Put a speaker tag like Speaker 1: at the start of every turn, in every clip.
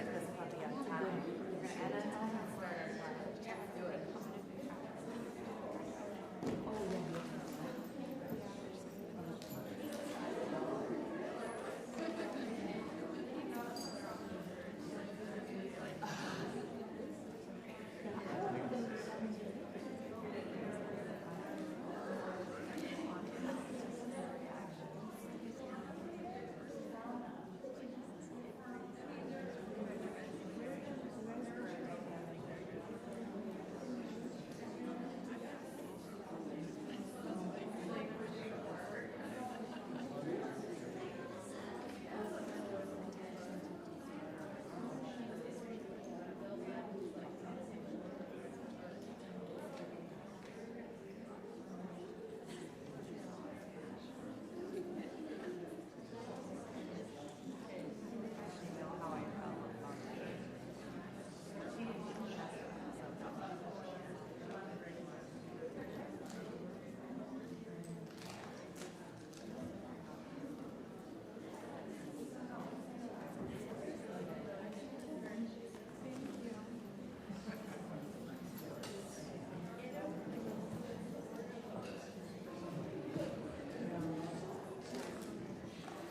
Speaker 1: different difficulty at the time. You're going to edit do it.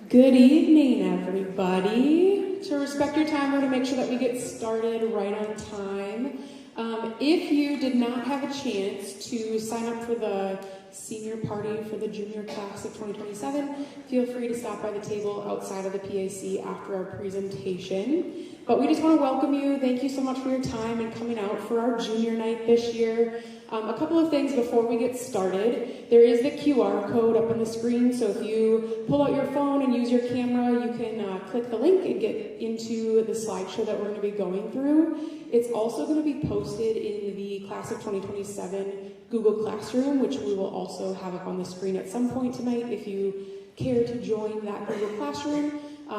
Speaker 2: Good evening, everybody. To respect your time, we're going to make sure that we get started right on time. If you did not have a chance to sign up for the senior party for the junior class of 2027, feel free to stop by the table outside of the PAC after our presentation. But we just want to welcome you. Thank you so much for your time and coming out for our junior night this year. A couple of things before we get started. There is the QR code up on the screen, so if you pull out your phone and use your camera, you can click the link and get into the slideshow that we're going to be going through. It's also going to be posted in the Class of 2027 Google Classroom, which we will also have up on the screen at some point tonight if you care to join that Google Classroom.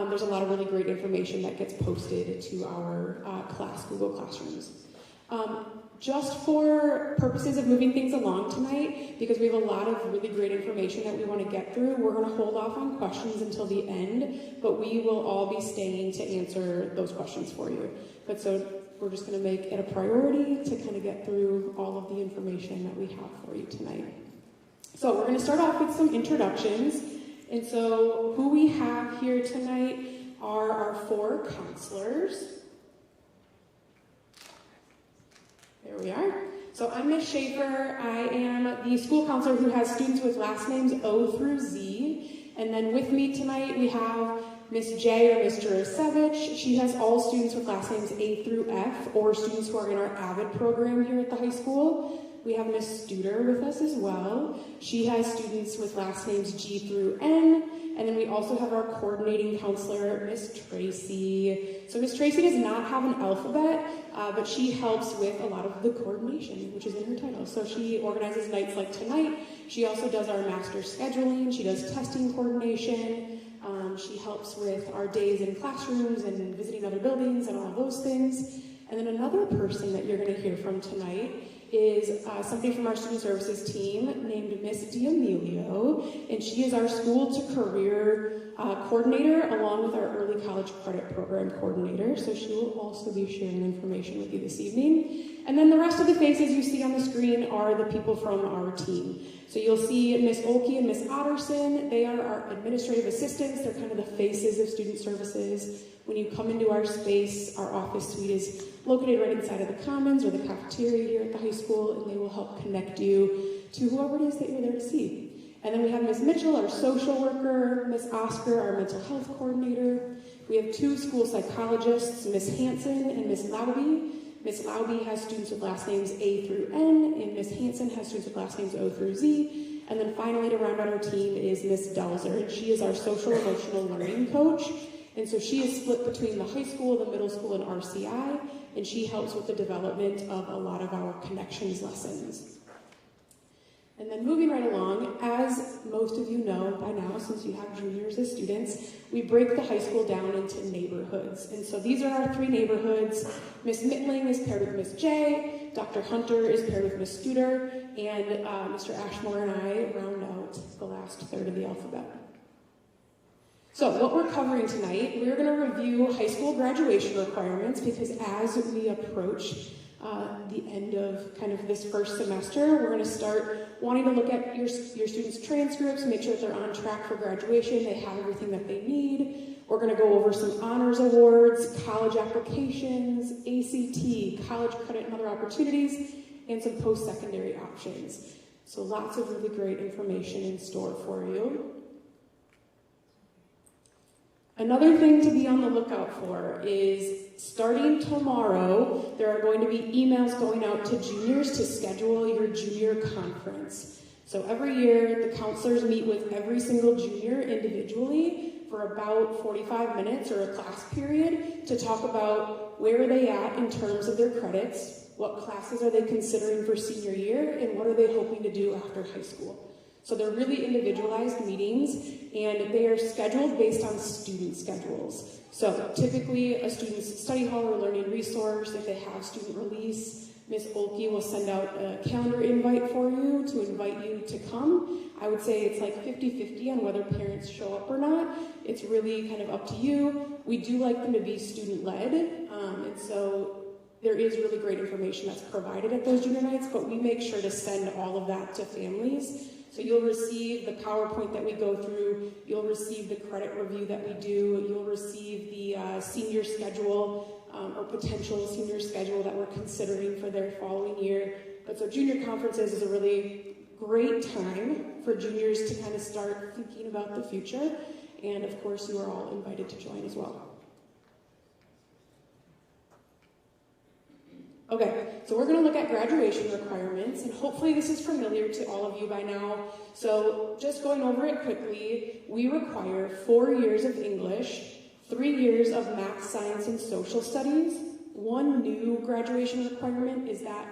Speaker 2: There's a lot of really great information that gets posted to our class Google Classrooms. Just for purposes of moving things along tonight, because we have a lot of really great information that we want to get through, we're going to hold off on questions until the end, but we will all be staying to answer those questions for you. But so we're just going to make it a priority to kind of get through all of the information that we have for you tonight. So we're going to start off with some introductions. And so who we have here tonight are our 4 counselors. There we are. So I'm Ms. Schaefer. I am the school counselor who has students with last names O through Z. And then with me tonight we have Ms. J or Ms. Jurasevich. She has all students with last names A through F, or students who are in our AVID program here at the high school. We have Ms. Studer with us as well. She has students with last names G through N. And then we also have our coordinating counselor, Ms. Tracy. So Ms. Tracy does not have an alphabet, but she helps with a lot of the coordination, which is in her title. So she organizes nights like tonight. She also does our master scheduling. She does testing coordination. She helps with our days in classrooms and visiting other buildings and all of those things. And then another person that you're going to hear from tonight is somebody from our student services team named Miss D'Amelio, and she is our school to career coordinator along with our early college credit program coordinator. So she will also be sharing information with you this evening. And then the rest of the faces you see on the screen are the people from our team. So you'll see Miss Olkey and Miss Otterson. They are our administrative assistants. They're kind of the faces of student services. When you come into our space, our office suite is located right inside of the commons or the cafeteria here at the high school, and they will help connect you to whoever it is that you're there to see. And then we have Ms. Mitchell, our social worker, Ms. Oscar, our mental health coordinator. We have 2 school psychologists, Ms. Hansen and Ms. Lauby. Ms. Lauby has students with last names A through N, and Ms. Hansen has students with last names O through Z. And then finally, to round out our team is Ms. Delzer, and she is our social emotional learning coach. And so she is split between the high school, the middle school, and RCI, and she helps with the development of a lot of our connections lessons. And then moving right along, as most of you know by now, since you have juniors as students, we break the high school down into neighborhoods. And so these are our 3 neighborhoods. Miss Mittling is paired with Miss J, Dr. Hunter is paired with Miss Studer, and Mr. Ashmore and I round out the last third of the alphabet. So what we're covering tonight, we're going to review high school graduation requirements because as we approach the end of kind of this first semester, we're going to start wanting to look at your students' transcripts, make sure that they're on track for graduation, they have everything that they need. We're going to go over some honors awards, college applications, ACT, college credit and other opportunities, and some post-secondary options. So lots of really great information in store for you. Another thing to be on the lookout for is starting tomorrow, there are going to be emails going out to juniors to schedule your junior conference. So every year, the counselors meet with every single junior individually for about 45 minutes or a class period to talk about where are they at in terms of their credits, what classes are they considering for senior year, and what are they hoping to do after high school. So they're really individualized meetings, and they are scheduled based on student schedules. So typically, a student's study hall or learning resource, if they have student release, Ms. Olke will send out a calendar invite for you to invite you to come. I would say it's like 50-50 on whether parents show up or not. It's really kind of up to you. We do like them to be student-led, and so there is really great information that's provided at those junior nights, but we make sure to send all of that to families. So you'll receive the PowerPoint that we go through, you'll receive the credit review that we do, you'll receive the senior schedule or potential senior schedule that we're considering for their following year. But so junior conferences is a really great time for juniors to kind of start thinking about the future. And of course, you are all invited to join as well. Okay, so we're going to look at graduation requirements, and hopefully this is familiar to all of you by now. So just going over it quickly, we require 4 years of English, 3 years of math, science, and social studies. One new graduation requirement is that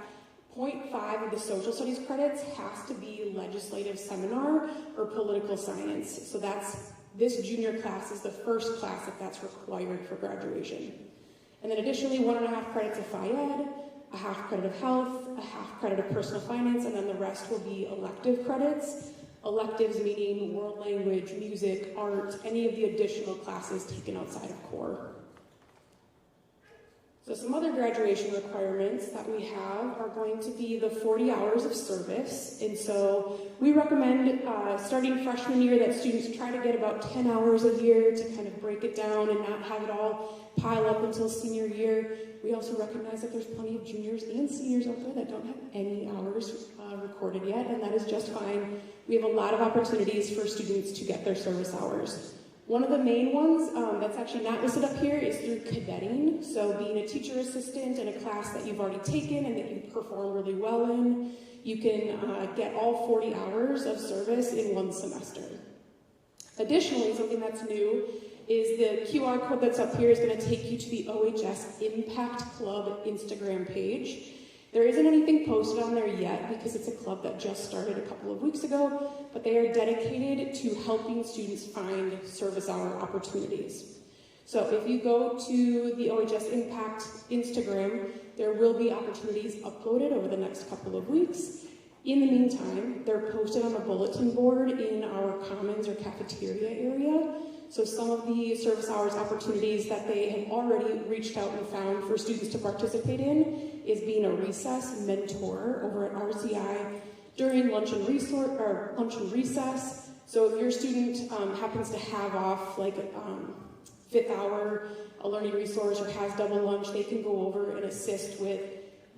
Speaker 2: 0.5 of the social studies credits has to be legislative seminar or political science. So this junior class is the first class that's required for graduation. And then additionally, 1.5 credits of Phi-Ed, a half credit of health, a half credit of personal finance, and then the rest will be elective credits. Electives meaning world language, music, art, any of the additional classes taken outside of core. So some other graduation requirements that we have are going to be the 40 hours of service. And so we recommend starting freshman year that students try to get about 10 hours a year to kind of break it down and not have it all pile up until senior year. We also recognize that there's plenty of juniors and seniors out there that don't have any hours recorded yet, and that is just fine. We have a lot of opportunities for students to get their service hours. One of the main ones that's actually not listed up here is through cadetting. So being a teacher assistant in a class that you've already taken and that you perform really well in, you can get all 40 hours of service in one semester. Additionally, something that's new is the QR code that's up here is going to take you to the OHS Impact Club Instagram page. There isn't anything posted on there yet because it's a club that just started a couple of weeks ago, but they are dedicated to helping students find service hour opportunities. So if you go to the OHS Impact Instagram, there will be opportunities uploaded over the next couple of weeks. In the meantime, they're posted on a bulletin board in our commons or cafeteria area. So some of the service hours opportunities that they have already reached out and found for students to participate in is being a recess mentor over at RCI during lunch and recess. So if your student happens to have off like fifth hour, a learning resource, or has double lunch, they can go over and assist with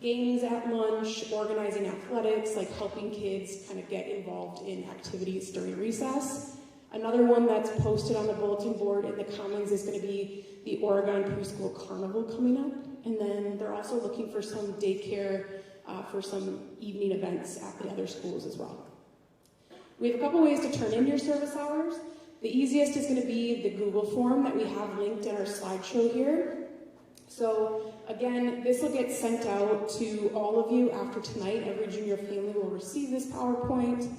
Speaker 2: games at lunch, organizing athletics, like helping kids kind of get involved in activities during recess. Another one that's posted on the bulletin board in the Commons is going to be the Oregon Preschool Carnival coming up. And then they're also looking for some daycare for some evening events at the other schools as well. We have a couple ways to turn in your service hours. The easiest is going to be the Google form that we have linked in our slideshow here. So again, this will get sent out to all of you after tonight. Every junior family will receive this PowerPoint.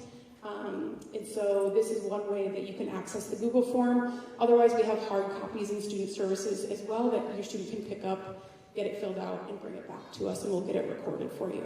Speaker 2: And so this is one way that you can access the Google form. Otherwise, we have hard copies in student services as well that your student can pick up, get it filled out, and bring it back to us, and we'll get it recorded for you.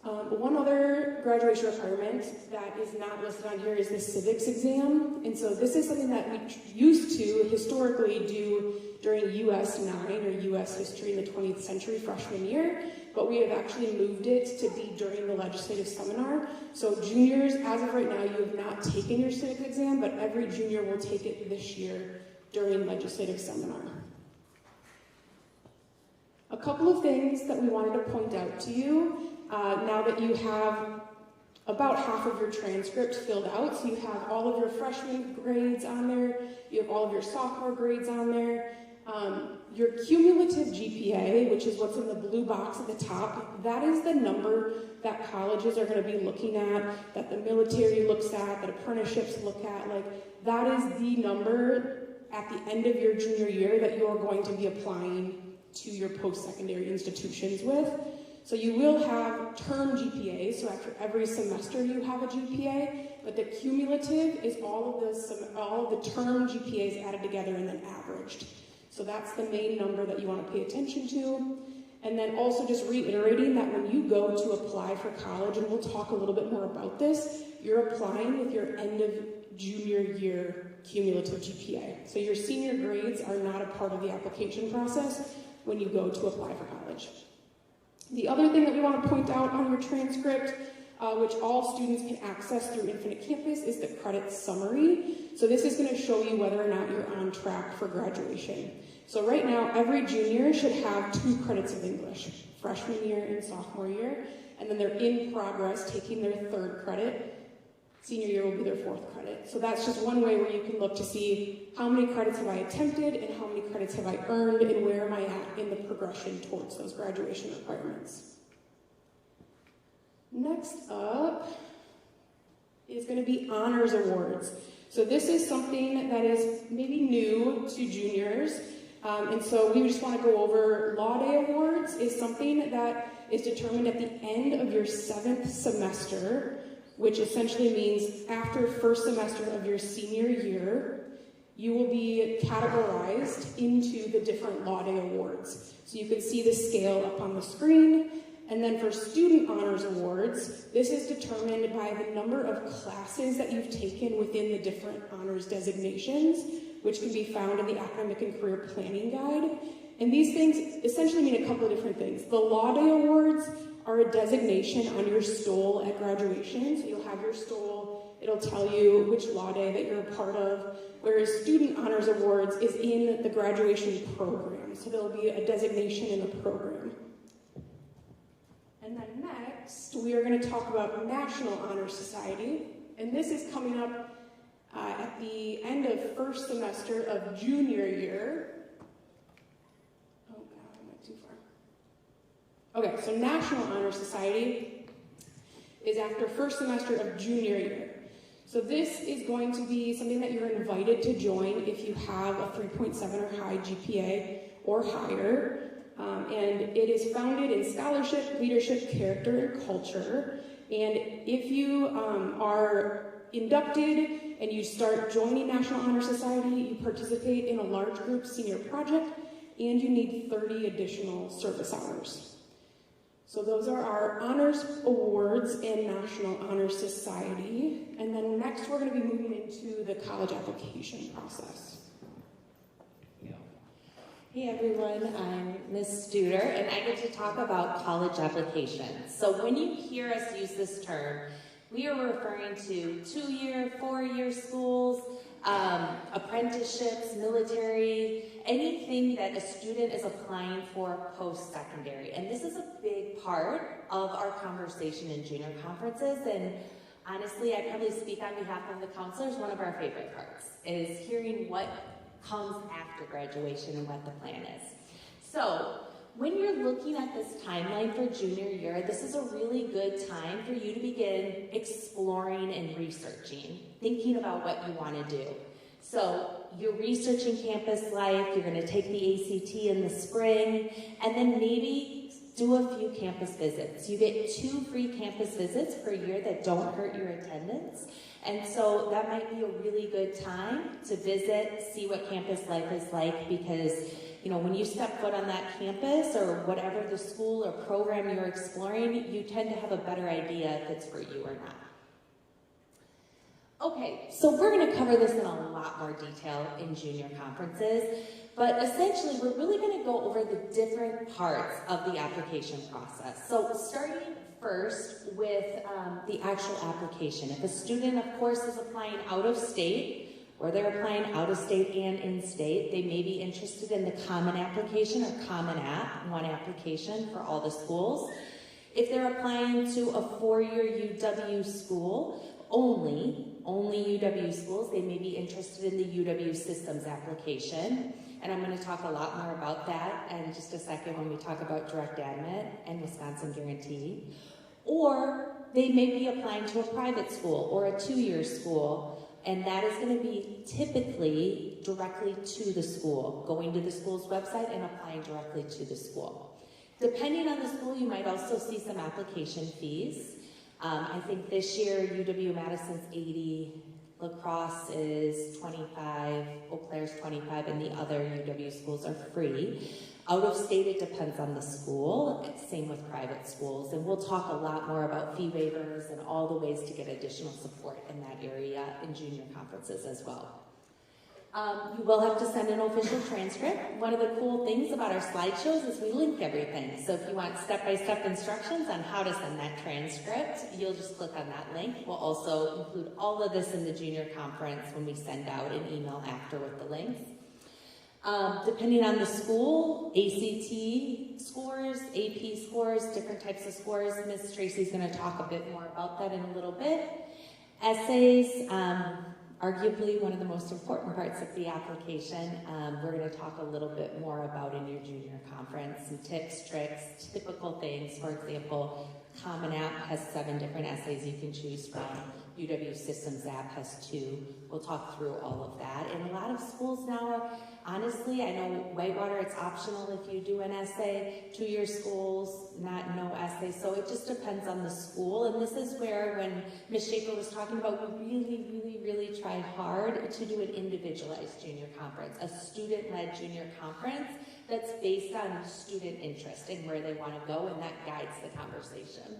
Speaker 2: One other graduation requirement that is not listed on here is the civics exam. And so this is something that we used to historically do during US 9 or US history in the 20th century freshman year, but we have actually moved it to be during the legislative seminar. So juniors, as of right now, you have not taken your civics exam, but every junior will take it this year during legislative seminar. A couple of things that we wanted to point out to you now that you have about half of your transcript filled out. So you have all of your freshman grades on there, you have all of your sophomore grades on there. Your cumulative GPA, which is what's in the blue box at the top, that is the number that colleges are going to be looking at, that the military looks at, that apprenticeships look at. Like, that is the number at the end of your junior year that you're going to be applying to your post-secondary institutions with. So you will have term GPA, so after every semester you have a GPA, but the cumulative is all of the term GPAs added together and then averaged. So that's the main number that you want to pay attention to. And then also just reiterating that when you go to apply for college, and we'll talk a little bit more about this, you're applying with your end of junior year cumulative GPA. So your senior grades are not a part of the application process when you go to apply for college. The other thing that we want to point out on your transcript, which all students can access through Infinite Campus, is the credit summary. So this is going to show you whether or not you're on track for graduation. So right now, every junior should have 2 credits of English, freshman year and sophomore year, and then they're in progress taking their 3rd credit. Senior year will be their 4th credit. So that's just one way where you can look to see how many credits have I attempted and how many credits have I earned and where am I at in the progression towards those graduation requirements. Next up is going to be honors awards. So this is something that is maybe new to juniors. And so we just want to go over Law Day Awards is something that is determined at the end of your 7th semester, which essentially means after 1st semester of your senior year, you will be categorized into the different Law Day Awards. So you can see the scale up on the screen. And then for Student Honors Awards, this is determined by the number of classes that you've taken within the different honors designations, which can be found in the Academic and Career Planning Guide. And these things essentially mean a couple of different things. The Law Day Awards are a designation on your stole at graduation. So you'll have your stole, it'll tell you which law day that you're a part of, whereas Student Honors Awards is in the graduation program. So there'll be a designation in the program. And then next, we are going to talk about National Honor Society. And this is coming up at the end of 1st semester of junior year. Oh God, I went too far. Okay, so National Honor Society is after 1st semester of junior year. So this is going to be something that you're invited to join if you have a 3.7 or high GPA or higher. And it is founded in scholarship, leadership, character, and culture. And if you are inducted and you start joining National Honor Society, you participate in a large group senior project, and you need 30 additional service hours. So those are our honors awards in National Honor Society. And then next we're going to be moving into the college application process.
Speaker 3: Hey everyone, I'm Ms. Studer, and I get to talk about college applications. So when you hear us use this term, we are referring to 2-year, 4-year schools, apprenticeships, military, anything that a student is applying for post-secondary. And this is a big part of our conversation in junior conferences, and honestly, I probably speak on behalf of the counselors, one of our favorite parts is hearing what comes after graduation and what the plan is. So when you're looking at this timeline for junior year, this is a really good time for you to begin exploring and researching, thinking about what you want to do. So you're researching campus life, you're going to take the ACT in the spring, and then maybe do a few campus visits. You get 2 free campus visits per year that don't hurt your attendance. And so that might be a really good time to visit, see what campus life is like, because when you step foot on that campus or whatever the school or program you're exploring, you tend to have a better idea if it's for you or not. Okay, so we're going to cover this in a lot more detail in junior conferences, but essentially we're really going to go over the different parts of the application process. So starting first with the actual application. If a student, of course, is applying out of state, or they're applying out of state and in state, they may be interested in the common application or common app, one application for all the schools. If they're applying to a four-year UW school, only UW schools, they may be interested in the UW systems application. And I'm going to talk a lot more about that in just a second when we talk about direct admit and Wisconsin Guarantee. Or they may be applying to a private school or a two-year school, and that is going to be typically directly to the school, going to the school's website and applying directly to the school. Depending on the school, you might also see some application fees. I think this year UW-Madison's 80, La Crosse is 25, Eau Claire's 25, and the other UW schools are free. Out of state, it depends on the school. Same with private schools. And we'll talk a lot more about fee waivers and all the ways to get additional support in that area in junior conferences as well. You will have to send an official transcript. One of the cool things about our slideshows is we link everything. So if you want step-by-step instructions on how to send that transcript, you'll just click on that link. We'll also include all of this in the junior conference when we send out an email after with the links. Depending on the school, ACT scores, AP scores, different types of scores. Ms. Tracy's going to talk a bit more about that in a little bit. Essays, arguably one of the most important parts of the application. We're going to talk a little bit more about in your junior conference, some tips, tricks, typical things. For example, Common App has 7 different essays you can choose from. UW Systems app has 2. We'll talk through all of that. And a lot of schools now are, honestly, I know Whitewater, it's optional if you do an essay. Two-year schools, no essay. So it just depends on the school. And this is where, when Ms. Schaefer was talking about, we really try hard to do an individualized junior conference, a student-led junior conference that's based on student interest and where they want to go, and that guides the conversation.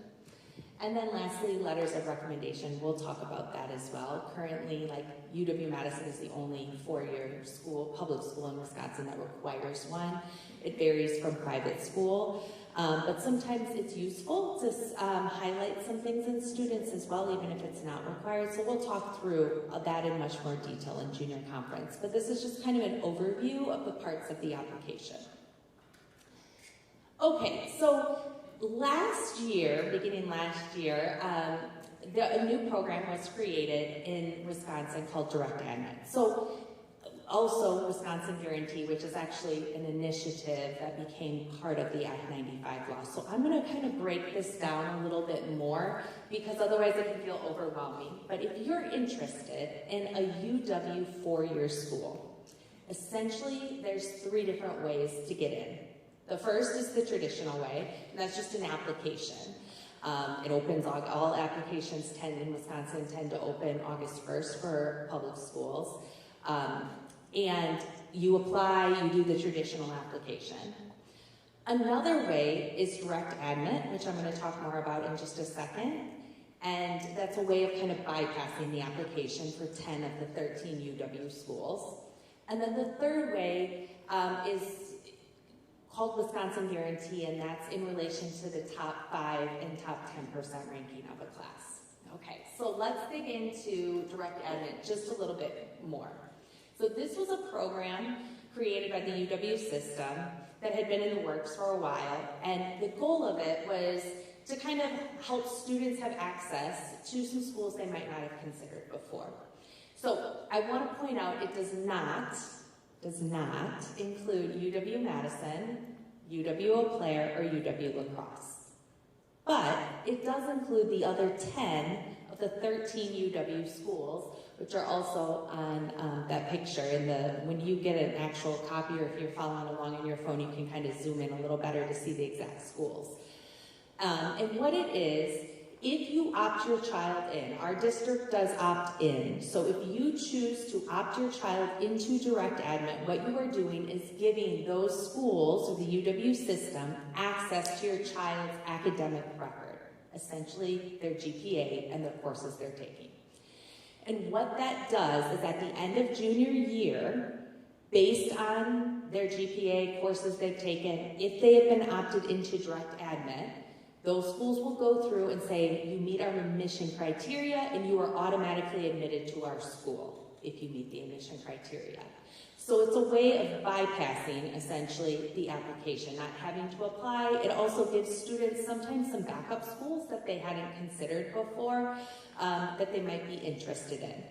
Speaker 3: And then lastly, letters of recommendation. We'll talk about that as well. Currently, UW-Madison is the only four-year school, public school in Wisconsin that requires one. It varies from private school, but sometimes it's useful to highlight some things in students as well, even if it's not required. So we'll talk through that in much more detail in junior conference. But this is just kind of an overview of the parts of the application. Okay, so beginning last year, a new program was created in Wisconsin called Direct Admit. So also Wisconsin Guarantee, which is actually an initiative that became part of the Act 95 law. So I'm going to kind of break this down a little bit more because otherwise it can feel overwhelming. But if you're interested in a UW four-year school, essentially there's 3 different ways to get in. The first is the traditional way, and that's just an application. It opens, all applications in Wisconsin tend to open August 1st for public schools. And you apply, you do the traditional application. Another way is direct admit, which I'm going to talk more about in just a second. And that's a way of kind of bypassing the application for 10 of the 13 UW schools. And then the third way is called Wisconsin Guarantee, and that's in relation to the top 5 and top 10% ranking of a class. Okay, so let's dig into direct admit just a little bit more. So this was a program created by the UW system that had been in the works for a while, and the goal of it was to kind of help students have access to some schools they might not have considered before. So I want to point out it does not include UW-Madison, UW-Eau Claire, or UW-La Crosse. But it does include the other 10 of the 13 UW schools, which are also on that picture. When you get an actual copy, or if you're following along on your phone, you can kind of zoom in a little better to see the exact schools. And what it is If you opt your child in, our district does opt in. So if you choose to opt your child into direct admit, what you are doing is giving those schools, or the UW system, access to your child's academic record, essentially their GPA and the courses they're taking. And what that does is at the end of junior year, based on their GPA, courses they've taken, if they have been opted into direct admit, those schools will go through and say, you meet our admission criteria and you are automatically admitted to our school if you meet the admission criteria. So it's a way of bypassing, essentially, the application, not having to apply. It also gives students sometimes some backup schools that they hadn't considered before that they might be interested in.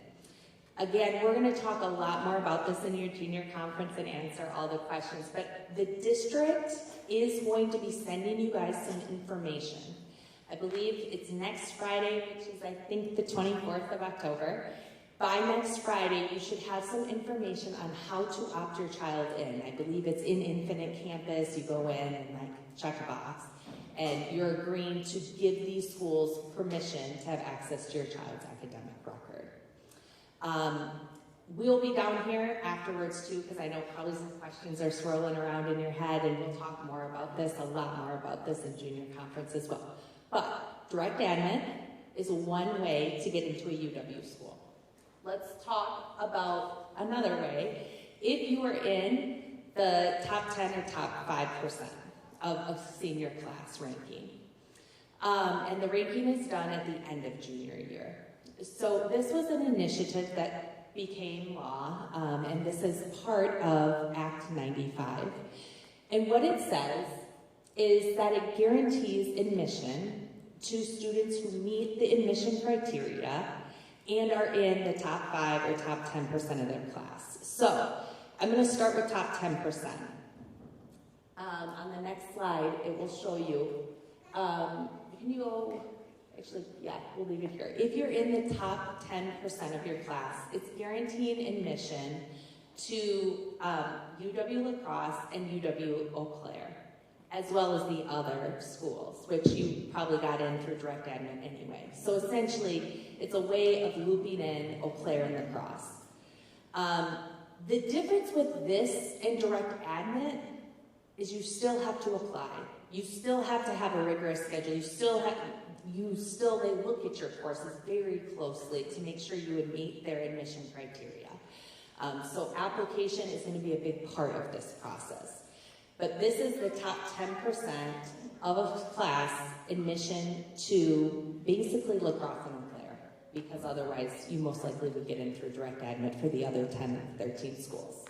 Speaker 3: Again, we're going to talk a lot more about this in your junior conference and answer all the questions, but the district is going to be sending you guys some information. I believe it's next Friday, which is I think the 24th of October. By next Friday, you should have some information on how to opt your child in. I believe it's in Infinite Campus. You go in and check a box, and you're agreeing to give these schools permission to have access to your child's academic record. We'll be down here afterwards too, because I know probably some questions are swirling around in your head, and we'll talk more about this, a lot more about this in junior conference as well. But direct admit is one way to get into a UW school. Let's talk about another way. If you are in the top 10 or top 5% of senior class ranking, and the ranking is done at the end of junior year. So this was an initiative that became law, and this is part of Act 95. And what it says is that it guarantees admission to students who meet the admission criteria and are in the top 5 or top 10% of their class. So I'm going to start with top 10%. On the next slide, it will show you. Can you go? Actually, yeah, we'll leave it here. If you're in the top 10% of your class, it's guaranteeing admission to UW La Crosse and UW Eau Claire, as well as the other schools, which you probably got in through direct admit anyway. So essentially, it's a way of looping in Eau Claire and La Crosse. The difference with this and direct admit is you still have to apply. You still have to have a rigorous schedule. They look at your courses very closely to make sure you would meet their admission criteria. So application is going to be a big part of this process. But this is the top 10% of a class admission to basically La Crosse and Eau Claire, because otherwise you most likely would get in through direct admit for the other 10 or 13 schools.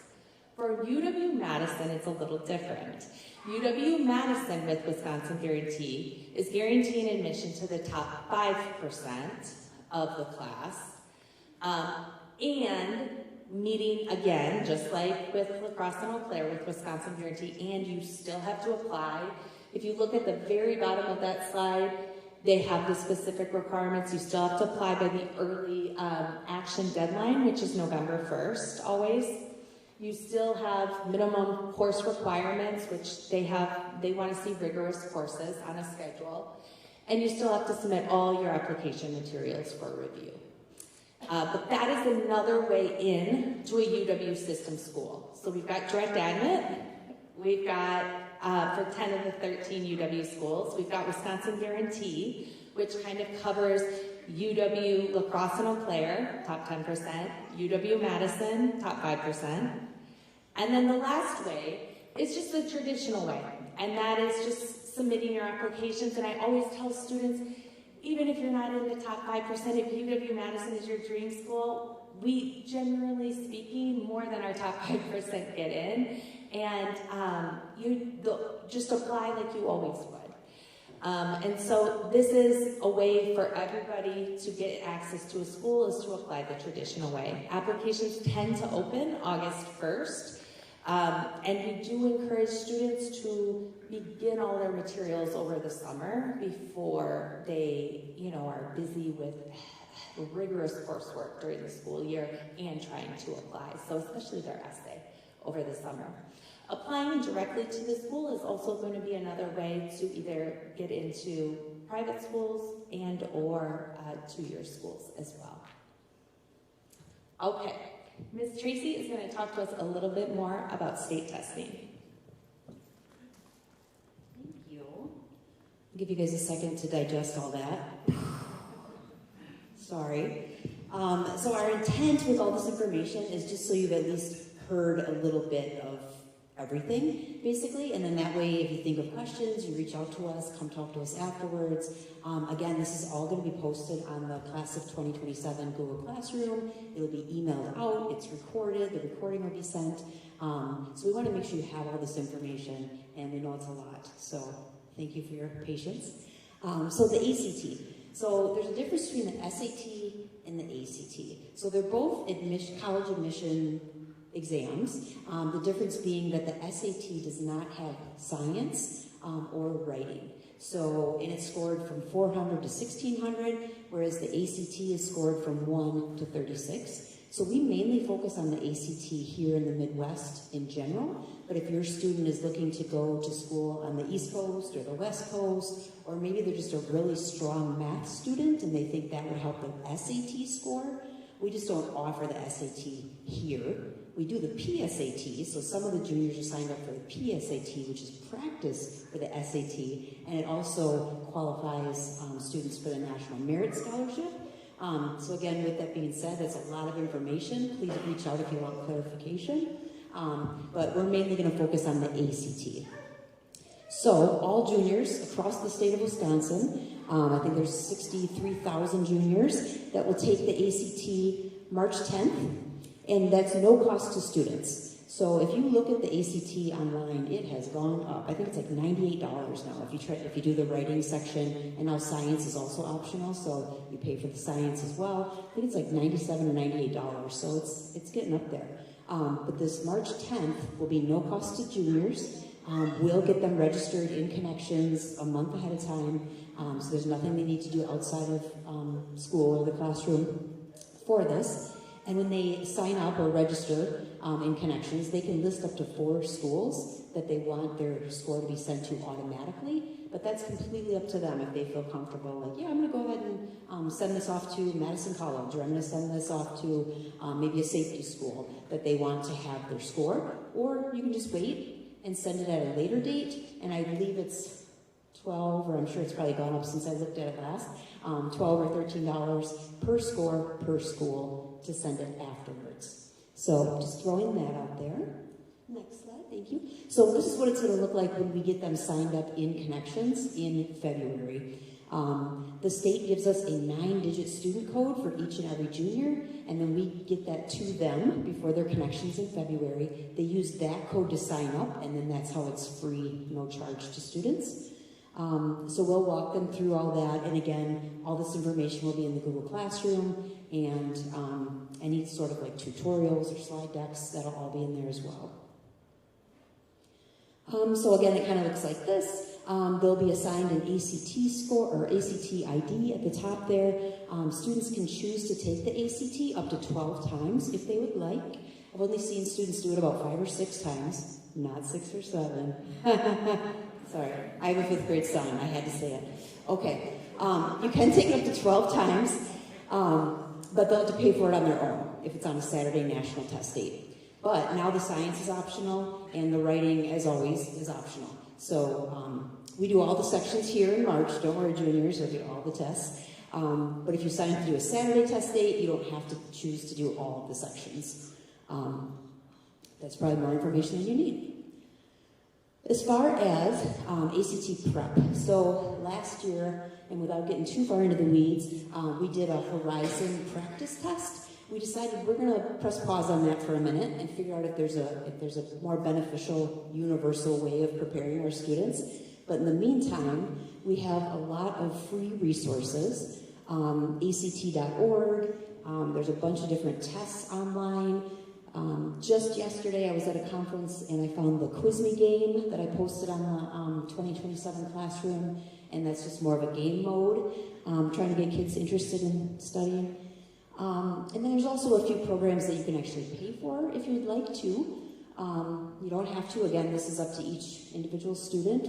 Speaker 3: For UW-Madison, it's a little different. UW-Madison with Wisconsin Guarantee is guaranteeing admission to the top 5% of the class, and meeting, again, just like with La Crosse and Eau Claire with Wisconsin Guarantee, and you still have to apply. If you look at the very bottom of that slide, they have the specific requirements. You still have to apply by the early action deadline, which is November 1st, always. You still have minimum course requirements, which they want to see rigorous courses on a schedule. And you still have to submit all your application materials for review. But that is another way in to a UW system school. So we've got direct admit. We've got, for 10 of the 13 UW schools, we've got Wisconsin Guarantee, which kind of covers UW La Crosse and Eau Claire, top 10%, UW-Madison, top 5%. And then the last way is just the traditional way, and that is just submitting your applications. And I always tell students, even if you're not in the top 5%, if UW-Madison is your dream school, we, generally speaking, more than our top 5% get in. And just apply like you always would. And so this is a way for everybody to get access to a school, is to apply the traditional way. Applications tend to open August 1st. And we do encourage students to begin all their materials over the summer before they, are busy with rigorous coursework during the school year and trying to apply. So especially their essay over the summer. Applying directly to the school is also going to be another way to either get into private schools and or 2-year schools as well. Okay, Ms. Tracy is going to talk to us a little bit more about state testing.
Speaker 4: Thank you. I'll give you guys a second to digest all that. Sorry. So our intent with all this information is just so you've at least heard a little bit of everything, basically, and then that way, if you think of questions, you reach out to us, come talk to us afterwards. Again, this is all going to be posted on the Class of 2027 Google Classroom. It'll be emailed out, it's recorded, the recording will be sent. So we want to make sure you have all this information, and we know it's a lot, so thank you for your patience. So the ACT. So there's a difference between the SAT and the ACT. So they're both college admission exams. The difference being that the SAT does not have science or writing. So, and it's scored from 400 to 1600, whereas the ACT is scored from 1 to 36. So we mainly focus on the ACT here in the Midwest in general, but if your student is looking to go to school on the East Coast or the West Coast, or maybe they're just a really strong math student and they think that would help their SAT score, we just don't offer the SAT here. We do the PSAT, so some of the juniors are signed up for the PSAT, which is practice for the SAT, and it also qualifies students for the National Merit Scholarship. So again, with that being said, that's a lot of information. Please reach out if you want clarification. But we're mainly going to focus on the ACT. So all juniors across the state of Wisconsin, I think there's 63,000 juniors that will take the ACT March 10th. And that's no cost to students. So if you look at the ACT online, it has gone up. I think it's like $98 now if you do the writing section, and now science is also optional, so you pay for the science as well. I think it's like $97 or $98, so it's getting up there. But this March 10th will be no cost to juniors. We'll get them registered in Connections a month ahead of time, so there's nothing they need to do outside of school or the classroom for this. And when they sign up or register in Connections, they can list up to 4 schools that they want their score to be sent to automatically. But that's completely up to them if they feel comfortable. Like, yeah, I'm going to go ahead and send this off to Madison College, or I'm going to send this off to maybe a safety school that they want to have their score. Or you can just wait and send it at a later date. And I believe it's $12, or I'm sure it's probably gone up since I looked at it last, $12 or $13 per score per school to send it afterwards. So just throwing that out there. Next slide, thank you. So this is what it's going to look like when we get them signed up in Connections in February. The state gives us a 9-digit student code for each and every junior, and then we get that to them before their Connections in February. They use that code to sign up, and then that's how it's free, no charge to students. So we'll walk them through all that, and again, all this information will be in the Google Classroom, and any sort of like tutorials or slide decks, that'll all be in there as well. So again, it kind of looks like this. They'll be assigned an ACT score or ACT ID at the top there. Students can choose to take the ACT up to 12 times if they would like. I've only seen students do it about 5 or 6 times, not 6 or 7. Sorry, I have a 5th grade son, I had to say it. Okay, you can take it up to 12 times, but they'll have to pay for it on their own if it's on a Saturday national test date. But now the science is optional, and the writing, as always, is optional. So we do all the sections here in March. Don't worry, juniors, you'll do all the tests. But if you sign up to do a Saturday test date, you don't have to choose to do all of the sections. That's probably more information than you need. As far as ACT prep, so last year, and without getting too far into the weeds, we did a Horizon practice test. We decided we're going to press pause on that for a minute and figure out if there's a more beneficial, universal way of preparing our students. But in the meantime, we have a lot of free resources, ACT.org. There's a bunch of different tests online. Just yesterday, I was at a conference and I found the Quiz Me game that I posted on the 2027 classroom, and that's just more of a game mode, trying to get kids interested in studying. And then there's also a few programs that you can actually pay for if you'd like to. You don't have to. Again, this is up to each individual student,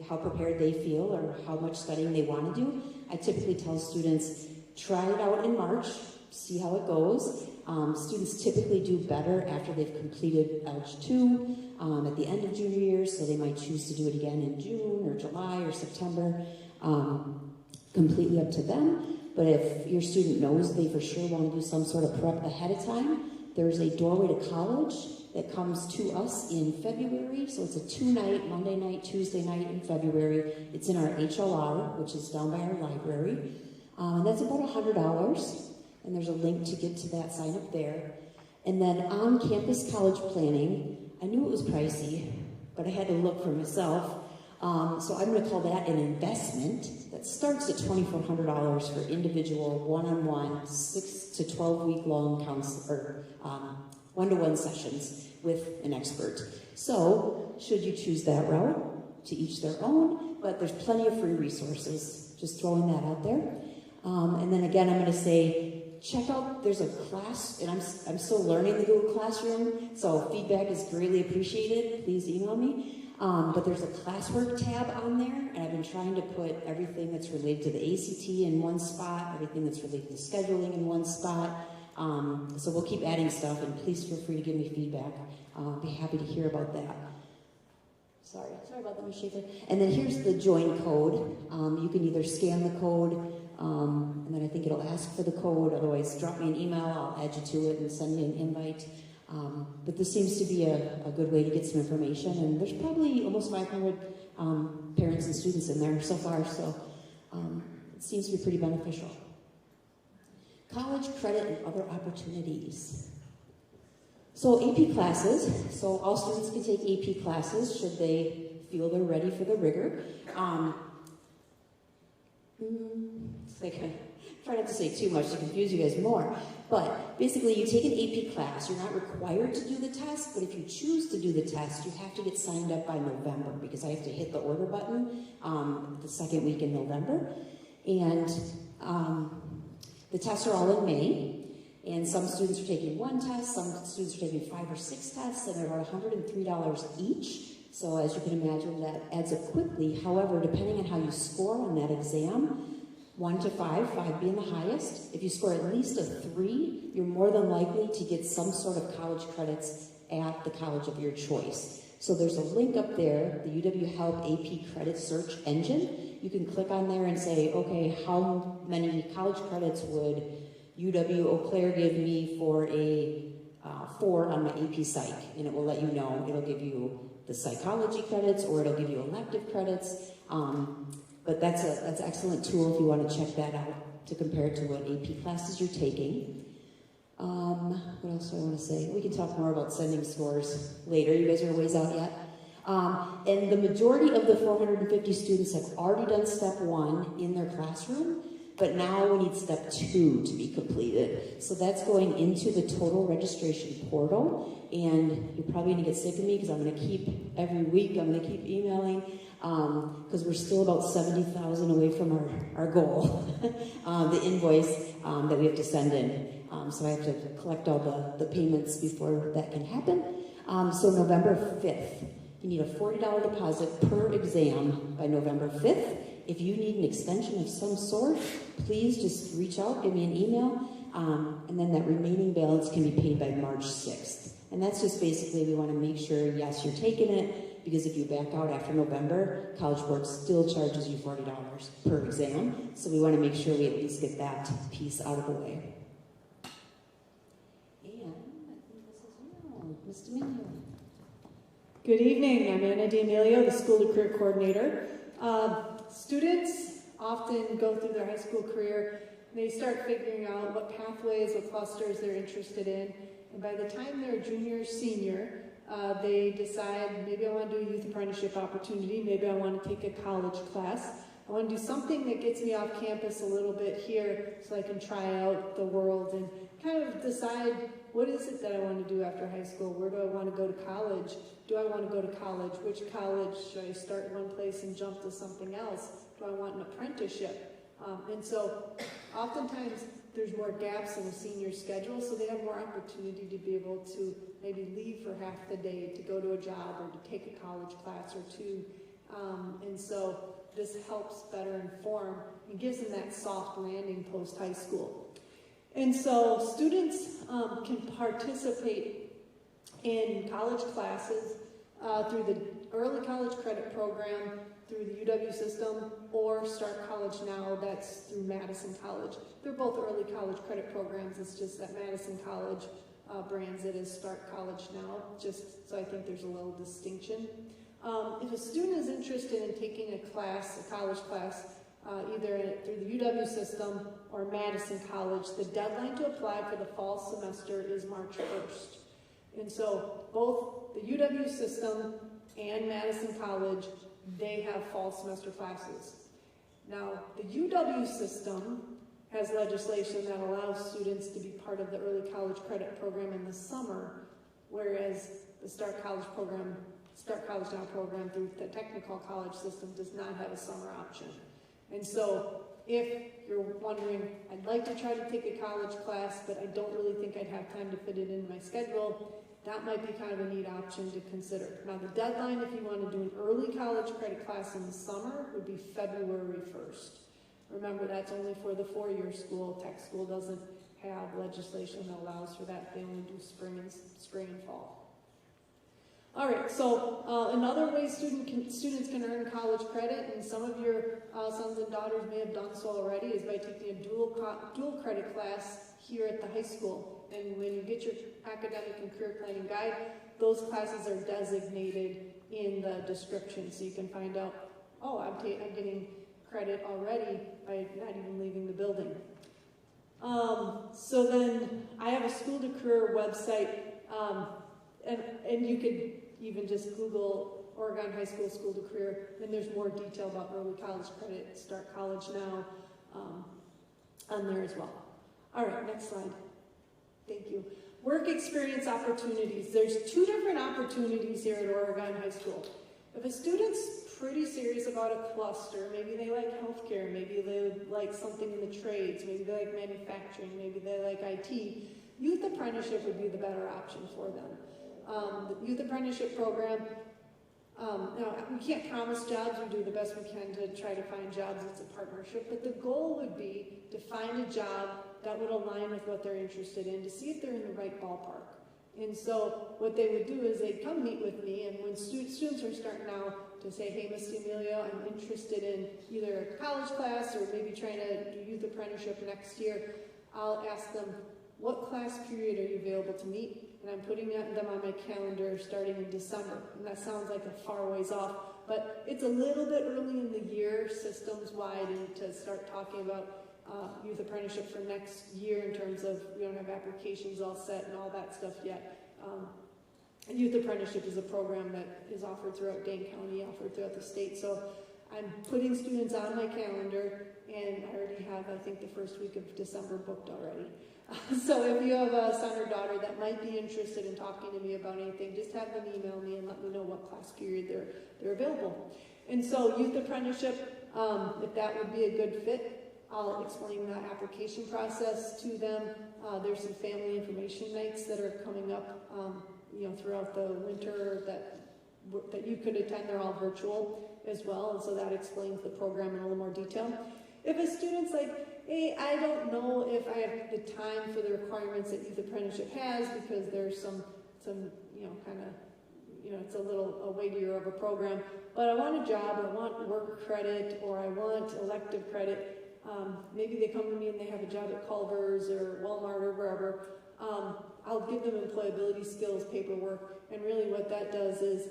Speaker 4: how prepared they feel or how much studying they want to do. I typically tell students, try it out in March, see how it goes. Students typically do better after they've completed Algebra 2 at the end of junior year, so they might choose to do it again in June or July or September. Completely up to them. But if your student knows they for sure want to do some sort of prep ahead of time, there's a doorway to college that comes to us in February. So it's a 2-night, Monday night, Tuesday night in February. It's in our HLR, which is down by our library. And that's about $100. And there's a link to get to that sign up there. And then on-campus college planning, I knew it was pricey, but I had to look for myself. So I'm going to call that an investment that starts at $2,400 for individual one-on-one 6 to 12-week long one-to-one sessions with an expert. So should you choose that route, to each their own, but there's plenty of free resources. Just throwing that out there. And then again, I'm going to say, check out, there's a class, and I'm still learning the Google Classroom, so feedback is greatly appreciated. Please email me. But there's a classwork tab on there, and I've been trying to put everything that's related to the ACT in one spot, everything that's related to scheduling in one spot. So we'll keep adding stuff, and please feel free to give me feedback. I'll be happy to hear about that. Sorry about that, Ms. Schaefer. And then here's the join code. You can either scan the code, and then I think it'll ask for the code. Otherwise, drop me an email. I'll add you to it and send me an invite. But this seems to be a good way to get some information. And there's probably almost 500 parents and students in there so far, so it seems to be pretty beneficial. College credit and other opportunities. So AP classes, so all students can take AP classes should they feel they're ready for the rigor. Try not to say too much to confuse you guys more, but basically you take an AP class, you're not required to do the test, but if you choose to do the test, you have to get signed up by November because I have to hit the order button the second week in November. And the tests are all in May. And some students are taking one test, some students are taking 5 or 6 tests, and they're about $103 each. So as you can imagine, that adds up quickly. However, depending on how you score on that exam, 1 to 5, 5 being the highest, if you score at least a 3, you're more than likely to get some sort of college credits at the college of your choice. So there's a link up there, the UW Help AP Credit Search Engine. You can click on there and say, okay, how many college credits would UW Eau Claire give me for a 4 on my AP Psych, and it will let you know. It'll give you the psychology credits, or it'll give you elective credits. But that's an excellent tool if you want to check that out to compare to what AP classes you're taking. What else do I want to say? We can talk more about sending scores later. You guys are a ways out yet. And the majority of the 450 students have already done step 1 in their classroom. But now we need step 2 to be completed. So that's going into the total registration portal. And you're probably going to get sick of me because I'm going to keep, every week, I'm going to keep emailing because we're still about 70,000 away from our goal, the invoice that we have to send in. So I have to collect all the payments before that can happen. So November 5th, you need a $40 deposit per exam by November 5th. If you need an extension of some sort, please just reach out, give me an email, and then that remaining balance can be paid by March 6th. And that's just basically, we want to make sure, yes, you're taking it, because if you back out after November, College Board still charges you $40 per exam. So we want to make sure we at least get that piece out of the way. And I think this is you, Ms. D'Amelio.
Speaker 5: Good evening, I'm Anna D'Amelio, the School to Career Coordinator. Students often go through their high school career and they start figuring out what pathways, what clusters they're interested in. And by the time they're junior, senior, they decide, maybe I want to do a youth apprenticeship opportunity, maybe I want to take a college class. I want to do something that gets me off campus a little bit here so I can try out the world and kind of decide what is it that I want to do after high school? Where do I want to go to college? Do I want to go to college? Which college? Should I start in one place and jump to something else? Do I want an apprenticeship? And so oftentimes there's more gaps in a senior schedule, so they have more opportunity to be able to maybe leave for half the day to go to a job or to take a college class or two. And so this helps better inform and gives them that soft landing post-high school. And so students can participate in college classes through the Early College Credit Program, through the UW system, or Start College Now, that's through Madison College. They're both early college credit programs, it's just that Madison College brands it as Start College Now, just so I think there's a little distinction. If a student is interested in taking a class, a college class, either through the UW system or Madison College, the deadline to apply for the fall semester is March 1st. And so both the UW system and Madison College, they have fall semester classes. Now, the UW system has legislation that allows students to be part of the early college credit program in the summer, whereas the Start College Now program through the technical college system does not have a summer option. And so if you're wondering, I'd like to try to take a college class, but I don't really think I'd have time to fit it into my schedule, that might be kind of a neat option to consider. Now the deadline, if you want to do an early college credit class in the summer, would be February 1st. Remember, that's only for the four-year school. Tech school doesn't have legislation that allows for that. They only do spring and fall. All right, so another way students can earn college credit, and some of your sons and daughters may have done so already, is by taking a dual credit class here at the high school. And when you get your academic and career planning guide, those classes are designated in the description, so you can find out, oh, I'm getting credit already by not even leaving the building. So then I have a school to career website, and you could even just Google Oregon High School School to Career, and there's more detail about early college credit, Start College Now, on there as well. All right, next slide. Thank you. Work experience opportunities. There's two different opportunities here at Oregon High School. If a student's pretty serious about a cluster, maybe they like healthcare, maybe they like something in the trades, maybe they like manufacturing, maybe they like IT, youth apprenticeship would be the better option for them. The youth apprenticeship program, now we can't promise jobs, we do the best we can to try to find jobs, it's a partnership, but the goal would be to find a job that would align with what they're interested in, to see if they're in the right ballpark. And so what they would do is they'd come meet with me, and when students are starting out to say, hey, Ms. D'Amelio, I'm interested in either a college class or maybe trying to do youth apprenticeship next year, I'll ask them, what class period are you available to meet? And I'm putting them on my calendar starting in December. And that sounds like a far ways off, but it's a little bit early in the year, systems-wide, and to start talking about youth apprenticeship for next year in terms of we don't have applications all set and all that stuff yet. Youth apprenticeship is a program that is offered throughout Dane County, offered throughout the state. So I'm putting students on my calendar, and I already have, I think, the first week of December booked already. So if you have a son or daughter that might be interested in talking to me about anything, just have them email me and let me know what class period they're available. And so youth apprenticeship, if that would be a good fit, I'll explain the application process to them. There's some family information nights that are coming up, throughout the winter that you could attend. They're all virtual as well, and so that explains the program in a little more detail. If a student's like, hey, I don't know if I have the time for the requirements that youth apprenticeship has because there's some it's a weightier of a program, but I want a job, or I want work credit, or I want elective credit. Maybe they come to me and they have a job at Culver's or Walmart or wherever. I'll give them employability skills paperwork, and really what that does is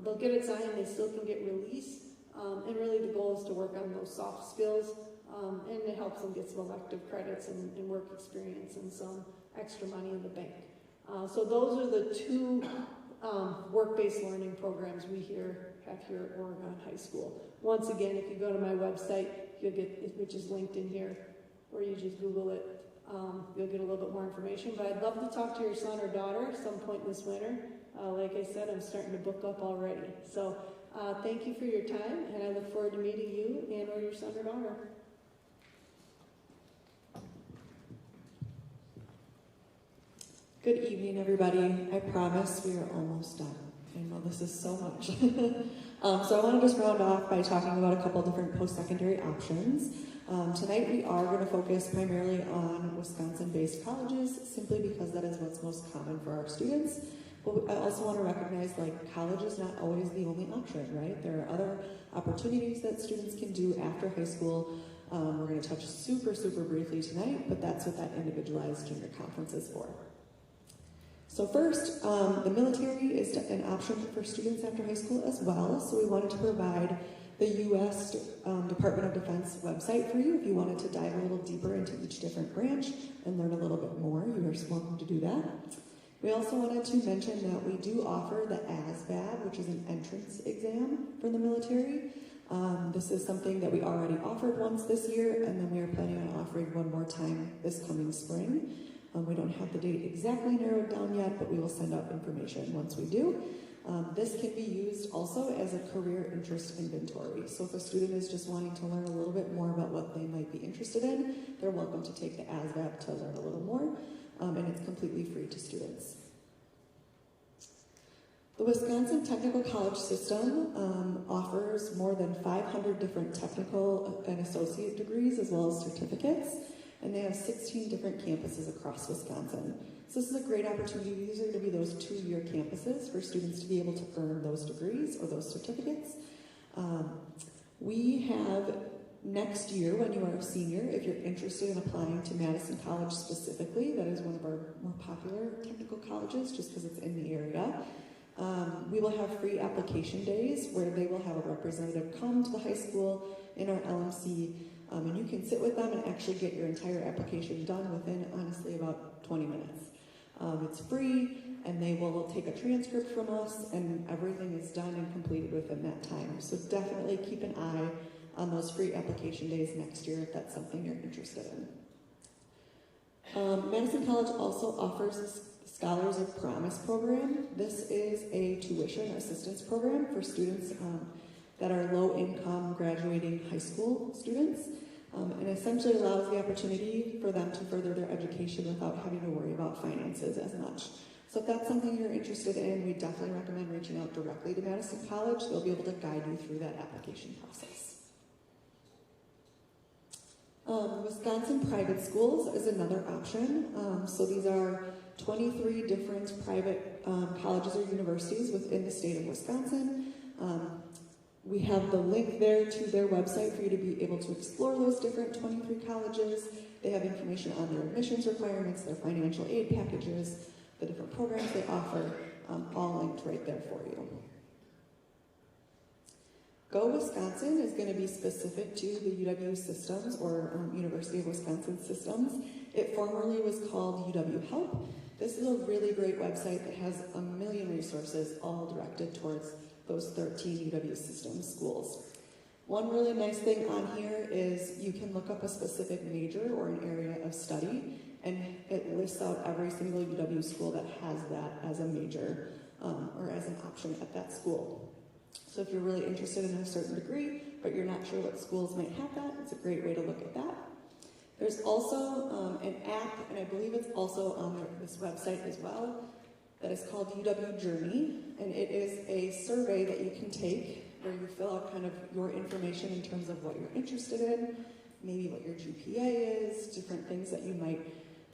Speaker 5: they'll get it signed, they still can get released, and really the goal is to work on those soft skills, and it helps them get some elective credits and work experience and some extra money in the bank. So those are the two work-based learning programs we have here at Oregon High School. Once again, if you go to my website, you'll get, which is linked in here, or you just Google it, you'll get a little bit more information. But I'd love to talk to your son or daughter some point this winter. Like I said, I'm starting to book up already. So thank you for your time, and I look forward to meeting you and or your son or daughter.
Speaker 6: Good evening, everybody. I promise we are almost done. I know this is so much. So I want to just round off by talking about a couple different post-secondary options. Tonight we are going to focus primarily on Wisconsin-based colleges, simply because that is what's most common for our students. But I also want to recognize, like, college is not always the only option, right? There are other opportunities that students can do after high school. We're going to touch super briefly tonight, but that's what that individualized junior conference is for. So first, the military is an option for students after high school as well. So we wanted to provide the U.S. Department of Defense website for you if you wanted to dive a little deeper into each different branch and learn a little bit more. You are welcome to do that. We also wanted to mention that we do offer the ASVAB, which is an entrance exam for the military. This is something that we already offered once this year, and then we are planning on offering one more time this coming spring. We don't have the date exactly narrowed down yet, but we will send out information once we do. This can be used also as a career interest inventory. So if a student is just wanting to learn a little bit more about what they might be interested in, they're welcome to take the ASVAB to learn a little more, and it's completely free to students. The Wisconsin Technical College System offers more than 500 different technical and associate degrees as well as certificates, and they have 16 different campuses across Wisconsin. So this is a great opportunity. These are going to be those 2-year campuses for students to be able to earn those degrees or those certificates. We have next year, when you are a senior, if you're interested in applying to Madison College specifically, that is one of our more popular technical colleges just because it's in the area. We will have free application days where they will have a representative come to the high school in our LMC, and you can sit with them and actually get your entire application done within, honestly, about 20 minutes. It's free, and they will take a transcript from us, and everything is done and completed within that time. So definitely keep an eye on those free application days next year if that's something you're interested in. Madison College also offers Scholars of Promise program. This is a tuition assistance program for students that are low-income graduating high school students, and essentially allows the opportunity for them to further their education without having to worry about finances as much. So if that's something you're interested in, we definitely recommend reaching out directly to Madison College. They'll be able to guide you through that application process. Wisconsin private schools is another option. So these are 23 different private colleges or universities within the state of Wisconsin. We have the link there to their website for you to be able to explore those different 23 colleges. They have information on their admissions requirements, their financial aid packages, the different programs they offer, all linked right there for you. Go Wisconsin is going to be specific to the UW systems or University of Wisconsin systems. It formerly was called UW Help. This is a really great website that has a million resources all directed towards those 13 UW systems schools. One really nice thing on here is you can look up a specific major or an area of study, and it lists out every single UW school that has that as a major or as an option at that school. So if you're really interested in a certain degree, but you're not sure what schools might have that, it's a great way to look at that. There's also an app, and I believe it's also on this website as well, that is called UW Journey, and it is a survey that you can take where you fill out kind of your information in terms of what you're interested in, maybe what your GPA is, different things that you might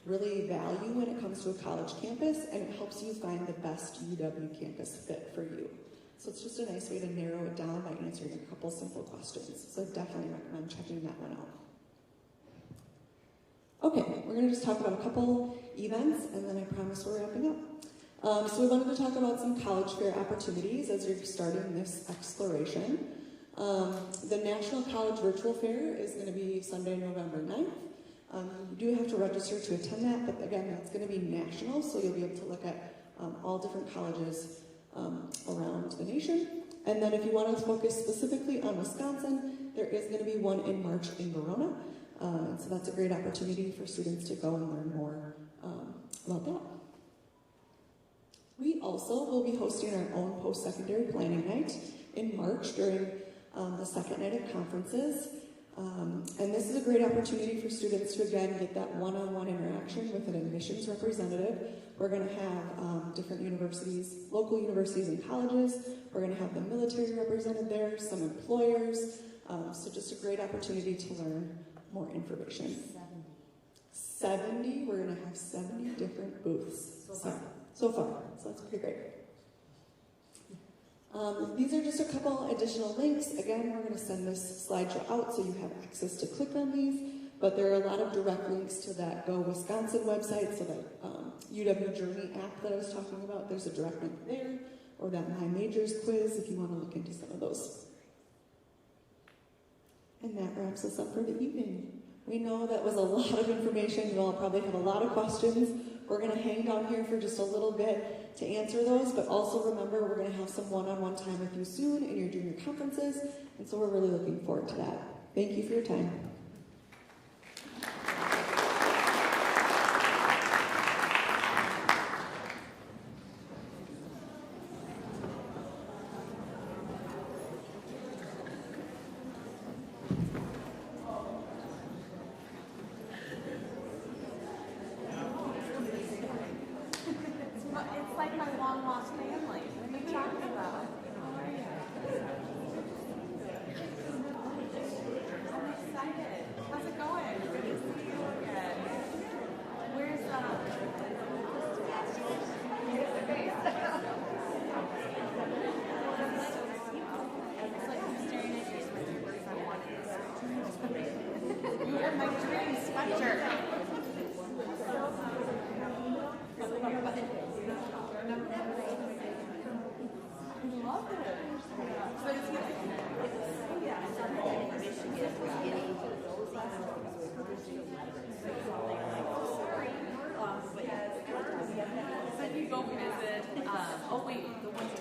Speaker 6: really value when it comes to a college campus, and it helps you find the best UW campus fit for you. So it's just a nice way to narrow it down by answering a couple simple questions. So I definitely recommend checking that one out. Okay, we're going to just talk about a couple events, and then I promise we're wrapping up. So we wanted to talk about some college fair opportunities as you're starting this exploration. The National College Virtual Fair is going to be Sunday, November 9th. You do have to register to attend that, but again, that's going to be national, so you'll be able to look at all different colleges around the nation. And then if you want to focus specifically on Wisconsin, there is going to be one in March in Verona. So that's a great opportunity for students to go and learn more about that. We also will be hosting our own post-secondary planning night in March during the second night of conferences. And this is a great opportunity for students to, again, get that one-on-one interaction with an admissions representative. We're going to have different universities, local universities and colleges. We're going to have the military represented there, some employers. So just a great opportunity to learn more information. 70, we're going to have 70 different booths. So far. So that's pretty great. These are just a couple additional links. Again, we're going to send this slideshow out so you have access to click on these, but there are a lot of direct links to that Go Wisconsin website, so that UW Journey app that I was talking about, there's a direct link there, or that My Majors quiz if you want to look into some of those. And that wraps us up for the evening. We know that was a lot of information. You all probably have a lot of questions. We're going to hang down here for just a little bit to answer those, but also remember we're going to have some one-on-one time with you soon in your junior conferences, and so we're really looking forward to that. Thank you for your time.
Speaker 1: It's like my long lost family. What are you talking about? How are you? I'm excited. How's it going? Good to see you again. Where's It's like I'm staring at your sweatshirt because I wanted this. You are my dream sweatshirt. Said you go visit. Oh wait, the one.